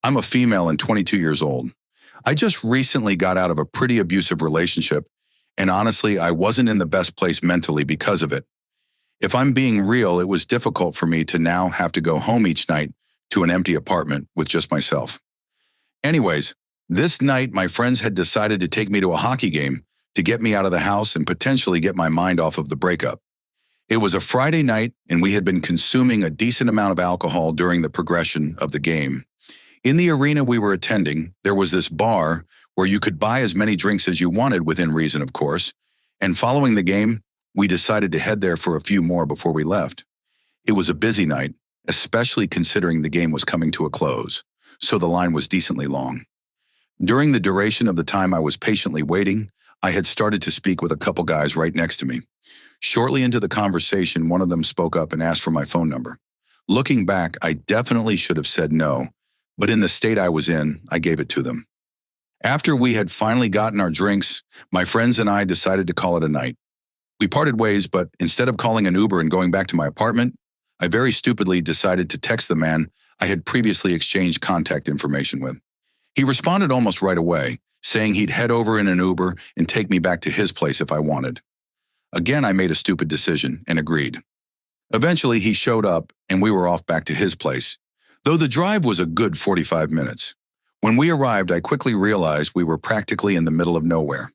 I'm a female and 22 years old. I just recently got out of a pretty abusive relationship, and honestly, I wasn't in the best place mentally because of it. If I'm being real, it was difficult for me to now have to go home each night to an empty apartment with just myself. Anyways, this night my friends had decided to take me to a hockey game to get me out of the house and potentially get my mind off of the breakup. It was a Friday night, and we had been consuming a decent amount of alcohol during the progression of the game. In the arena we were attending, there was this bar where you could buy as many drinks as you wanted within reason, of course, and following the game, we decided to head there for a few more before we left. It was a busy night, especially considering the game was coming to a close, so the line was decently long. During the duration of the time I was patiently waiting, I had started to speak with a couple guys right next to me. Shortly into the conversation, one of them spoke up and asked for my phone number. Looking back, I definitely should have said no, but in the state I was in, I gave it to them. After we had finally gotten our drinks, my friends and I decided to call it a night. We parted ways, but instead of calling an Uber and going back to my apartment, I very stupidly decided to text the man I had previously exchanged contact information with. He responded almost right away, saying he'd head over in an Uber and take me back to his place if I wanted. Again, I made a stupid decision and agreed. Eventually, he showed up and we were off back to his place, though the drive was a good 45 minutes. When we arrived, I quickly realized we were practically in the middle of nowhere.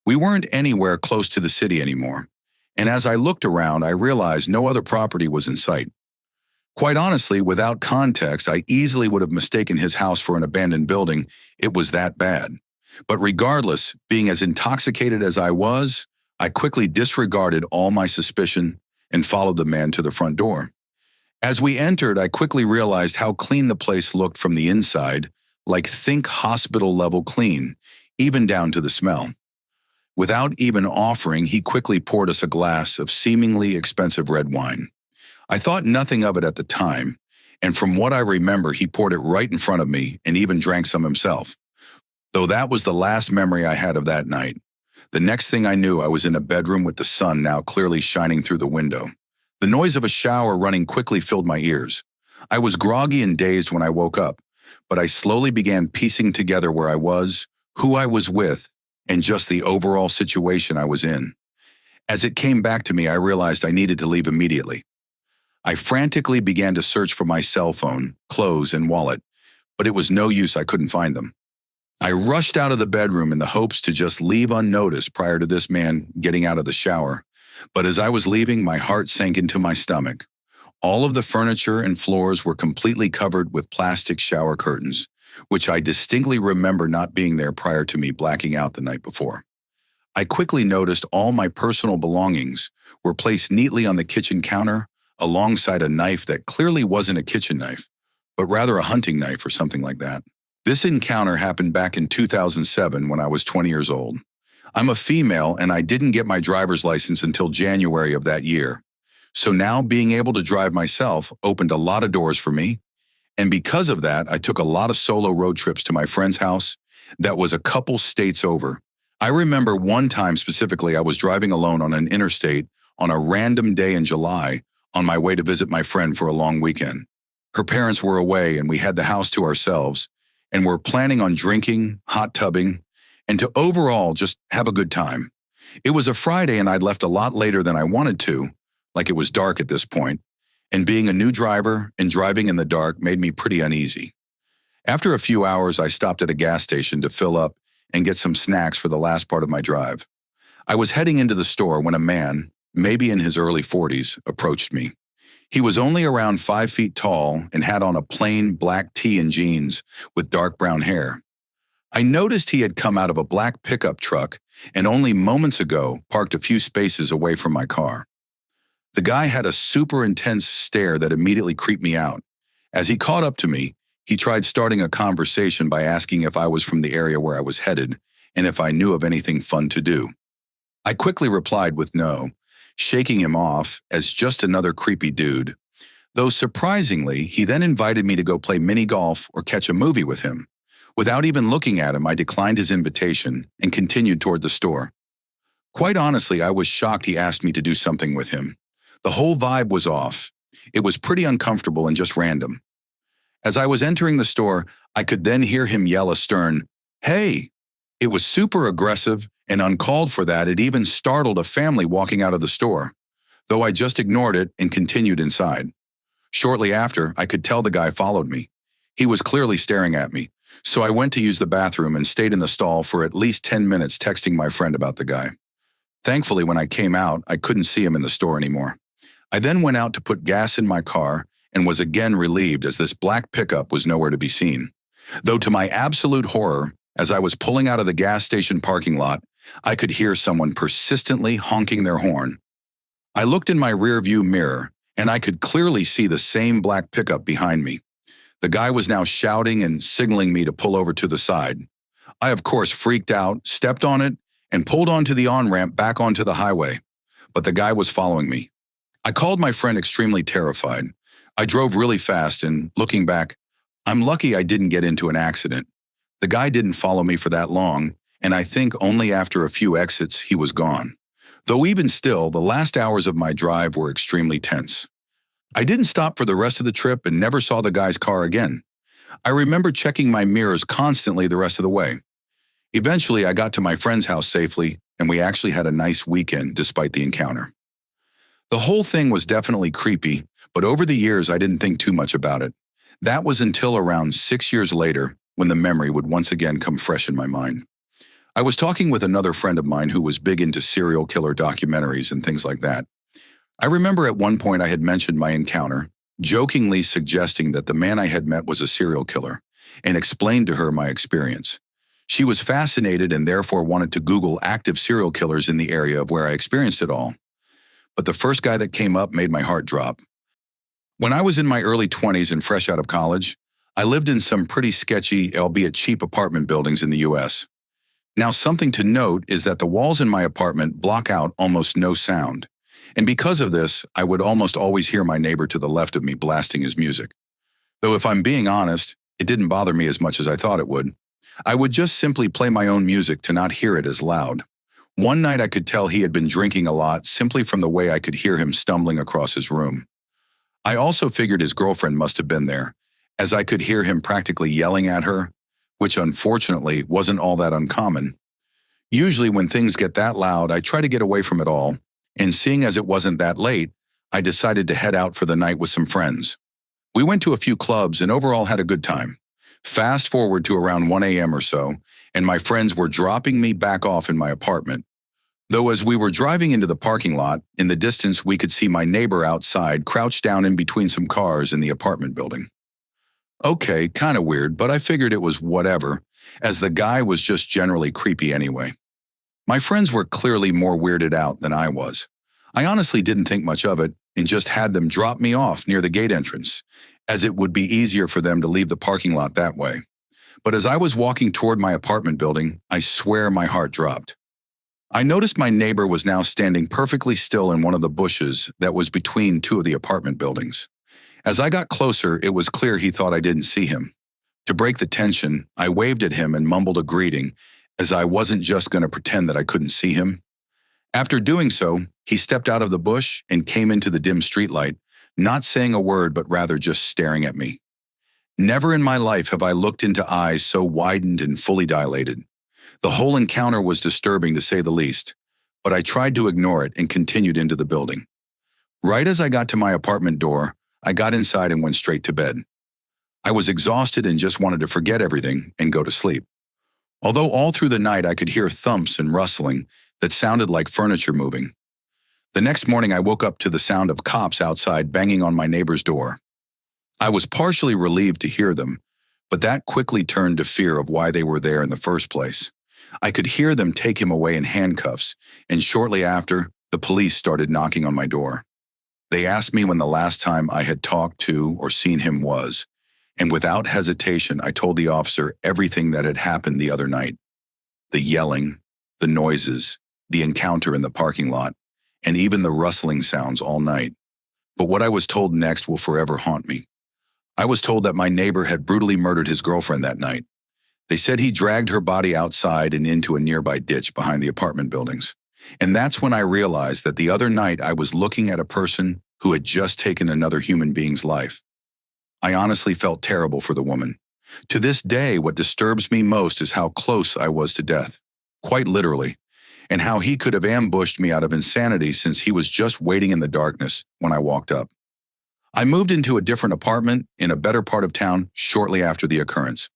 We weren't anywhere close to the city anymore, and as I looked around, I realized no other property was in sight. Quite honestly, without context, I easily would have mistaken his house for an abandoned building. It was that bad. But regardless, being as intoxicated as I was, I quickly disregarded all my suspicion and followed the man to the front door. As we entered, I quickly realized how clean the place looked from the inside, like think hospital level clean, even down to the smell. Without even offering, he quickly poured us a glass of seemingly expensive red wine. I thought nothing of it at the time, and from what I remember, he poured it right in front of me and even drank some himself. Though that was the last memory I had of that night. The next thing I knew, I was in a bedroom with the sun now clearly shining through the window. The noise of a shower running quickly filled my ears. I was groggy and dazed when I woke up, but I slowly began piecing together where I was, who I was with, and just the overall situation I was in. As it came back to me, I realized I needed to leave immediately. I frantically began to search for my cell phone, clothes, and wallet, but it was no use, I couldn't find them. I rushed out of the bedroom in the hopes to just leave unnoticed prior to this man getting out of the shower, but as I was leaving, my heart sank into my stomach. All of the furniture and floors were completely covered with plastic shower curtains, which I distinctly remember not being there prior to me blacking out the night before. I quickly noticed all my personal belongings were placed neatly on the kitchen counter alongside a knife that clearly wasn't a kitchen knife, but rather a hunting knife or something like that. This encounter happened back in 2007 when I was 20 years old. I'm a female and I didn't get my driver's license until January of that year. So now being able to drive myself opened a lot of doors for me. And because of that, I took a lot of solo road trips to my friend's house that was a couple states over. I remember one time specifically I was driving alone on an interstate on a random day in July on my way to visit my friend for a long weekend. Her parents were away and we had the house to ourselves and were planning on drinking, hot tubbing, and to overall just have a good time. It was a Friday and I'd left a lot later than I wanted to, like it was dark at this point, and being a new driver and driving in the dark made me pretty uneasy. After a few hours, I stopped at a gas station to fill up and get some snacks for the last part of my drive. I was heading into the store when a man, maybe in his early 40s, approached me. He was only around 5 feet tall and had on a plain black tee and jeans with dark brown hair. I noticed he had come out of a black pickup truck and only moments ago parked a few spaces away from my car. The guy had a super intense stare that immediately creeped me out. As he caught up to me, he tried starting a conversation by asking if I was from the area where I was headed and if I knew of anything fun to do. I quickly replied with no, shaking him off as just another creepy dude. Though surprisingly, he then invited me to go play mini golf or catch a movie with him. Without even looking at him, I declined his invitation and continued toward the store. Quite honestly, I was shocked he asked me to do something with him. The whole vibe was off. It was pretty uncomfortable and just random. As I was entering the store, I could then hear him yell a stern, "Hey!" It was super aggressive and uncalled for that it even startled a family walking out of the store, though I just ignored it and continued inside. Shortly after, I could tell the guy followed me. He was clearly staring at me, so I went to use the bathroom and stayed in the stall for at least 10 minutes texting my friend about the guy. Thankfully, when I came out, I couldn't see him in the store anymore. I then went out to put gas in my car and was again relieved as this black pickup was nowhere to be seen. Though to my absolute horror, as I was pulling out of the gas station parking lot, I could hear someone persistently honking their horn. I looked in my rearview mirror, and I could clearly see the same black pickup behind me. The guy was now shouting and signaling me to pull over to the side. I, of course, freaked out, stepped on it, and pulled onto the on-ramp back onto the highway. But the guy was following me. I called my friend extremely terrified. I drove really fast and, looking back, I'm lucky I didn't get into an accident. The guy didn't follow me for that long, and I think only after a few exits he was gone. Though even still, the last hours of my drive were extremely tense. I didn't stop for the rest of the trip and never saw the guy's car again. I remember checking my mirrors constantly the rest of the way. Eventually, I got to my friend's house safely, and we actually had a nice weekend despite the encounter. The whole thing was definitely creepy, but over the years I didn't think too much about it. That was until around 6 years later when the memory would once again come fresh in my mind. I was talking with another friend of mine who was big into serial killer documentaries and things like that. I remember at one point I had mentioned my encounter, jokingly suggesting that the man I had met was a serial killer, and explained to her my experience. She was fascinated and therefore wanted to Google active serial killers in the area of where I experienced it all. But the first guy that came up made my heart drop. When I was in my early 20s and fresh out of college, I lived in some pretty sketchy, albeit cheap apartment buildings in the US. Now, something to note is that the walls in my apartment block out almost no sound. And because of this, I would almost always hear my neighbor to the left of me blasting his music. Though if I'm being honest, it didn't bother me as much as I thought it would. I would just simply play my own music to not hear it as loud. One night I could tell he had been drinking a lot simply from the way I could hear him stumbling across his room. I also figured his girlfriend must have been there, as I could hear him practically yelling at her, which unfortunately wasn't all that uncommon. Usually when things get that loud, I try to get away from it all, and seeing as it wasn't that late, I decided to head out for the night with some friends. We went to a few clubs and overall had a good time. Fast forward to around 1 a.m. or so, and my friends were dropping me back off in my apartment. Though as we were driving into the parking lot, in the distance we could see my neighbor outside crouched down in between some cars in the apartment building. Okay, kind of weird, but I figured it was whatever, as the guy was just generally creepy anyway. My friends were clearly more weirded out than I was. I honestly didn't think much of it and just had them drop me off near the gate entrance, as it would be easier for them to leave the parking lot that way. But as I was walking toward my apartment building, I swear my heart dropped. I noticed my neighbor was now standing perfectly still in one of the bushes that was between two of the apartment buildings. As I got closer, it was clear he thought I didn't see him. To break the tension, I waved at him and mumbled a greeting, as I wasn't just going to pretend that I couldn't see him. After doing so, he stepped out of the bush and came into the dim streetlight, not saying a word but rather just staring at me. Never in my life have I looked into eyes so widened and fully dilated. The whole encounter was disturbing to say the least, but I tried to ignore it and continued into the building. Right as I got to my apartment door, I got inside and went straight to bed. I was exhausted and just wanted to forget everything and go to sleep. Although all through the night I could hear thumps and rustling that sounded like furniture moving. The next morning I woke up to the sound of cops outside banging on my neighbor's door. I was partially relieved to hear them, but that quickly turned to fear of why they were there in the first place. I could hear them take him away in handcuffs, and shortly after, the police started knocking on my door. They asked me when the last time I had talked to or seen him was, and without hesitation I told the officer everything that had happened the other night. The yelling, the noises, the encounter in the parking lot, and even the rustling sounds all night. But what I was told next will forever haunt me. I was told that my neighbor had brutally murdered his girlfriend that night. They said he dragged her body outside and into a nearby ditch behind the apartment buildings. And that's when I realized that the other night I was looking at a person who had just taken another human being's life. I honestly felt terrible for the woman. To this day, what disturbs me most is how close I was to death, quite literally, and how he could have ambushed me out of insanity since he was just waiting in the darkness when I walked up. I moved into a different apartment in a better part of town shortly after the occurrence.